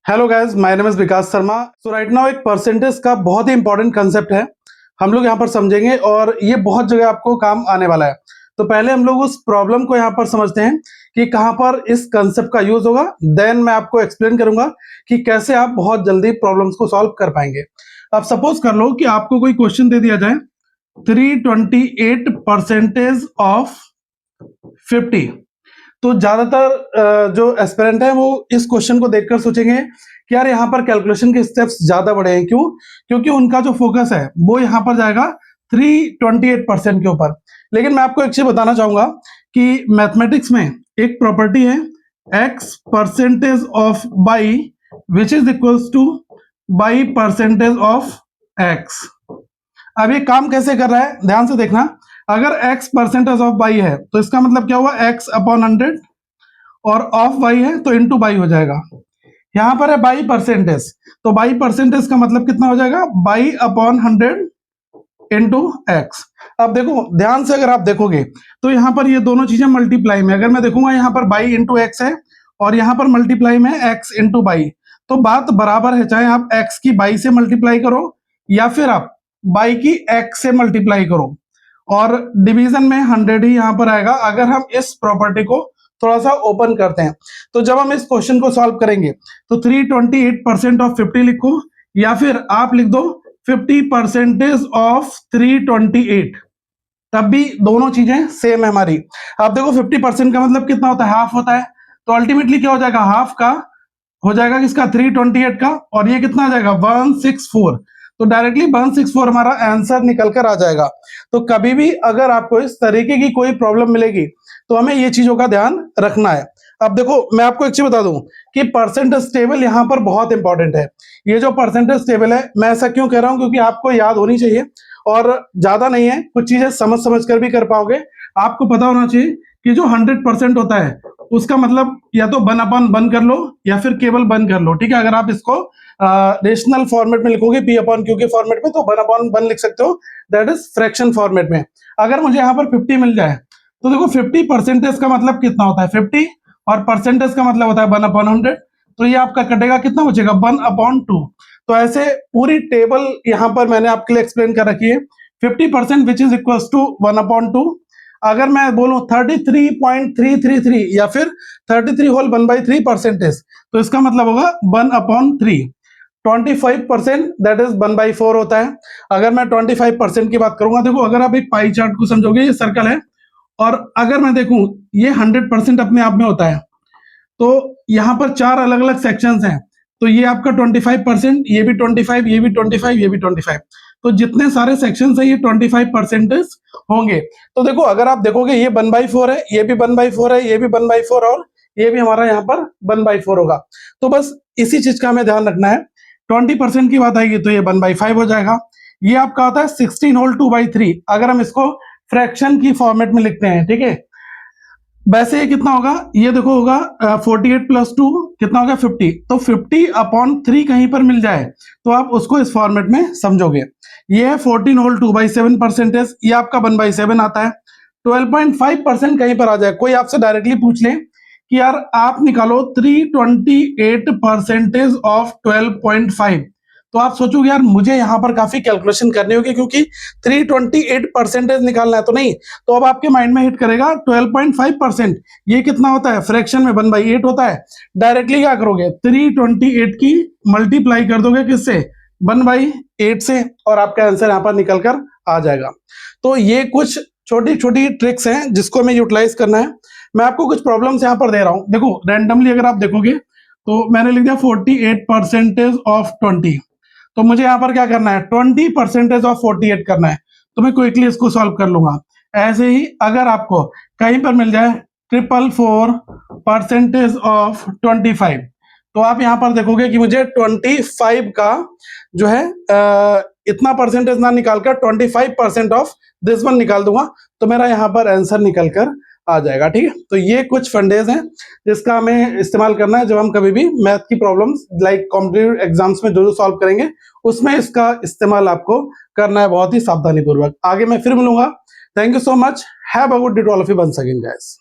Hello guys, my name is Vikas Sharma. So right now एक percentage का बहुत ही important concept है, हम लोग यहाँ पर समझेंगे और ये बहुत जगह आपको काम आने वाला है। तो पहले हम लोग उस प्रॉब्लम को यहाँ पर समझते हैं कि कहाँ पर इस कंसेप्ट का यूज होगा, देन मैं आपको एक्सप्लेन करूंगा कि कैसे आप बहुत जल्दी प्रॉब्लम्स को सॉल्व कर पाएंगे। अब सपोज कर लो कि आपको कोई क्वेश्चन दे दिया जाए 328 परसेंटेज ऑफ 50। तो ज्यादातर जो एस्पिरेंट है वो इस क्वेश्चन को देखकर सोचेंगे कि यार यहाँ पर कैलकुलेशन के स्टेप्स ज्यादा बड़े हैं। क्यों? क्योंकि उनका जो फोकस है वो यहाँ पर जाएगा 328% के ऊपर। लेकिन मैं आपको एक चीज बताना चाहूंगा कि मैथमेटिक्स में एक प्रॉपर्टी है x percentage of by which is equals two by percentage of x। अब ये काम कैसे कर रहा है, ध्यान से देखना। अगर x परसेंटेज ऑफ बाई है तो इसका मतलब क्या हुआ, x अपॉन 100, और ऑफ बाई है तो इंटू बाई हो जाएगा। यहां पर है बाई परसेंटेज, तो बाई परसेंटेज का मतलब कितना हो जाएगा, बाई अपॉन 100 इंटू एक्स। अब देखो ध्यान से, अगर आप देखोगे तो यहाँ पर ये दोनों चीजें मल्टीप्लाई में, अगर मैं देखूंगा यहाँ पर बाई इंटू एक्स है और यहाँ पर मल्टीप्लाई में एक्स इंटू बाई, तो बात बराबर है। चाहे आप एक्स की बाई से मल्टीप्लाई करो या फिर आप बाई की एक्स से मल्टीप्लाई करो, और डिवीजन में 100 ही यहां पर आएगा। अगर हम इस प्रॉपर्टी को थोड़ा सा ओपन करते हैं तो जब हम इस क्वेश्चन को सॉल्व करेंगे तो 328% ऑफ 50 लिखो, या फिर आप लिख दो 50 परसेंटेज ऑफ 328, तब भी दोनों चीजें सेम है हमारी। आप देखो 50% का मतलब कितना होता है, हाफ होता है। तो अल्टीमेटली क्या हो जाएगा, हाफ का हो जाएगा किसका, 328 का, और ये कितना आ जाएगा 164। तो डायरेक्टली 164 हमारा आंसर निकल कर आ जाएगा। तो कभी भी अगर आपको इस तरीके की कोई प्रॉब्लम मिलेगी तो हमें ये चीजों का ध्यान रखना है। अब देखो मैं आपको एक चीज बता दूं कि परसेंटेज टेबल यहाँ पर बहुत इंपॉर्टेंट है। ये जो परसेंटेज टेबल है, मैं ऐसा क्यों कह रहा हूं, क्योंकि आपको याद होनी चाहिए, और ज्यादा नहीं है, कुछ चीजें समझ समझ कर भी कर पाओगे। आपको पता होना चाहिए कि जो 100% होता है उसका मतलब या तो 1/1 कर लो या फिर केवल 1 कर लो। ठीक है, अगर आप इसको रेशनल फॉर्मेट में लिखोगे पी अपॉन क्यू के फॉर्मेट में तो 1/1 लिख सकते हो, दैट इज फ्रैक्शन फॉर्मेट में। अगर मुझे यहाँ पर 50 मिल जाए तो देखो 50 परसेंटेज का मतलब कितना होता है 50, और परसेंटेज का मतलब होता है 1/100। तो ये आपका कटेगा, कितना बचेगा 1/2। तो ऐसे पूरी टेबल यहाँ पर मैंने आपके लिए एक्सप्लेन कर रखी है। 50% विच इज इक्वल टू 1/2। अगर मैं बोलूं 33.333 या फिर 33 होल 1/3 परसेंटेज, तो इसका मतलब होगा 1/3। 25% दैट इज 1/4 होता है। अगर मैं 25% की बात करूंगा, देखो अगर आप एक पाई चार्ट को समझोगे, ये सर्कल है, और अगर मैं देखूं ये 100% अपने आप में होता है, तो यहां पर 4 अलग अलग सेक्शंस हैं। तो ये आपका 25%, ये भी 25, ये भी 25, ये भी 25, तो जितने सारे सेक्शंस हैं ये 25% होंगे। तो देखो अगर आप देखोगे ये 1/4 है, ये भी 1/4 है, ये भी 1/4, और ये भी हमारा यहाँ पर 1/4 होगा। तो बस इसी चीज का हमें ध्यान रखना है। 20% की बात आएगी तो ये 1/5 हो जाएगा। ये आपका होता है 16 होल 2/3, अगर हम इसको फ्रैक्शन की फॉर्मेट में लिखते हैं। ठीक है, वैसे ये कितना होगा, ये देखो होगा 48 + 2 कितना होगा 50। तो 50/3 कहीं पर मिल जाए तो आप उसको इस फॉर्मेट में समझोगे। ये है 14 होल 2/7 परसेंटेज, ये आपका 1/7 आता है। 12.5% कहीं पर आ जाए, कोई आपसे डायरेक्टली पूछ ले कि यार आप निकालो 328% ऑफ 12.5, तो आप सोचोगे यार मुझे यहाँ पर काफी कैलकुलेशन करनी होगी क्योंकि 328% निकालना है। तो नहीं, तो अब आपके माइंड में हिट करेगा 12.5%, ये कितना होता है फ्रैक्शन में 1/8 होता है। डायरेक्टली क्या करोगे, 328 की मल्टीप्लाई कर दोगे किससे, 1/8 से, और आपका आंसर यहाँ पर निकल कर आ जाएगा। तो ये कुछ छोटी छोटी ट्रिक्स हैं जिसको हमें यूटिलाइज करना है। मैं आपको कुछ प्रॉब्लम्स यहाँ पर दे रहा हूँ। देखो रैंडमली अगर आप देखोगे तो मैंने लिख दिया 48% ऑफ 20, तो मुझे यहाँ पर क्या करना है 20% ऑफ 48 करना है। तो मैं क्विकली इसको सॉल्व कर लूंगा। ऐसे ही अगर आपको कहीं पर मिल जाए 444% ऑफ 25, तो आप यहाँ पर देखोगे कि मुझे 25 का जो है इतना परसेंटेज ना निकालकर 25% ऑफ दिस वन निकाल दूंगा, तो मेरा यहाँ पर आंसर निकल कर आ जाएगा। ठीक है, तो ये कुछ फंडेज हैं जिसका हमें इस्तेमाल करना है जब हम कभी भी मैथ की प्रॉब्लम्स लाइक कॉम्पिटिटिव एग्जाम्स में जो सॉल्व करेंगे उसमें इसका इस्तेमाल आपको करना है बहुत ही सावधानी पूर्वक। आगे मैं फिर मिलूंगा। Thank you so much, have a good day to all of you once again guys.